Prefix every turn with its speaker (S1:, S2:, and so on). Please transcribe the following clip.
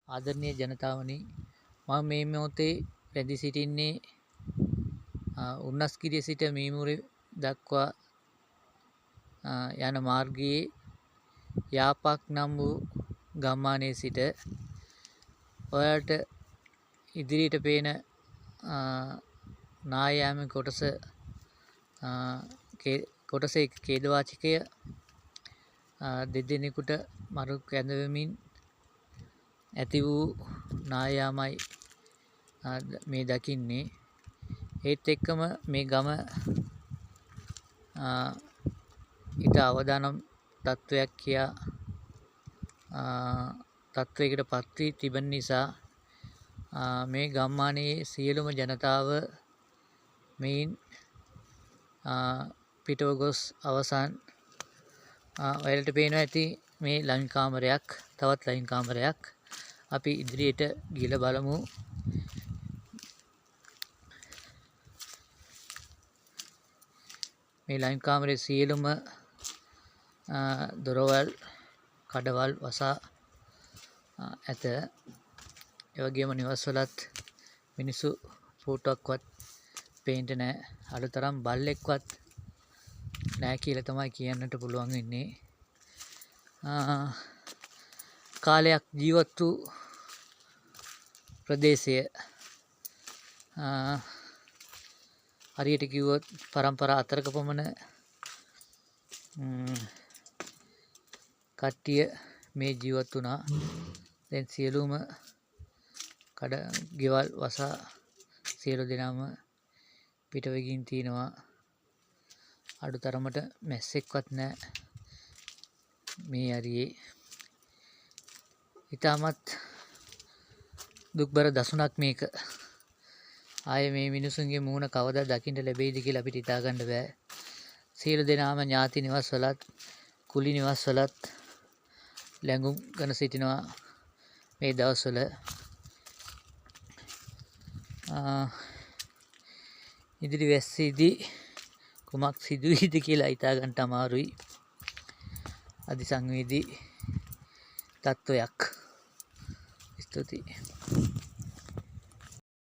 S1: ආදරණීය ජනතාවනි, මම මේ මොහොතේ රැඳී සිටින්නේ උන්නස්ගිරිය සිට මීමුරේ දක්වා යන මාර්ගයේ යාපක් නම් වූ ගම්මානයේ සිට. ඔයාලට ඉදිරියට පේන නායාම කොටසේ ඛේදවාචකය දෙදෙනෙකුට මරු කැඳවමින් ඇති වූ නායාමයි මේ දකින්නේ. ඒත් එක්කම මේ ගම ඊට අවදානම් තත්වයක් කියා තත්වයකට පත් වී තිබෙන නිසා මේ ගම්මානයේ සියලුම ජනතාව මෙයින් පිටව ගොස් අවසන්. ඔයාලට පේනවා ඇති මේ ලයින් කාමරයක්, තවත් ලයින් කාමරයක්. අපි ඉදිරියට ගිහලා බලමු. මේ ලයින් කාමරයේ සියලුම දොරවල් කඩවල් වසා ඇත. ඒ වගේම නිවස්වලත් මිනිස්සු පුටුවක්වත් පේන්න නැහැ. අරතරම් බල්ලෙක්වත් නැහැ කියලා තමයි කියන්නට පුළුවන් වෙන්නේ. කාලයක් ජීවත් වූ ප්‍රදේශය හරියට කිව්වොත් පරම්පරා 4ක පමණ කට්ටිය මේ ජීවත් වුණා. දැන් සියලුම ගෙවල් වසා සියලු දෙනාම පිටව ගින් තිනවා. අඩු තරමට මැස්සෙක්වත් නැහැ මේ හරියේ. ඉතාමත් දුක්බර දසුනක් මේක. ආයේ මේ මිනිසුන්ගේ මූණ කවදා දකින්න ලැබෙයිද කියලා අපිට හිතා ගන්න බෑ. සියලු දෙනාම ඥාති නිවස්වලත් කුලී නිවස්වලත් ලැඟුම් ගන සිටිනවා මේ දවස්වල. ඉදිරි වැස්සේදී කුමක් සිදුවීද කියලා හිතා ගන්න අමාරුයි. අධිසංවේදී තත්වයක්. ස්තුතියි.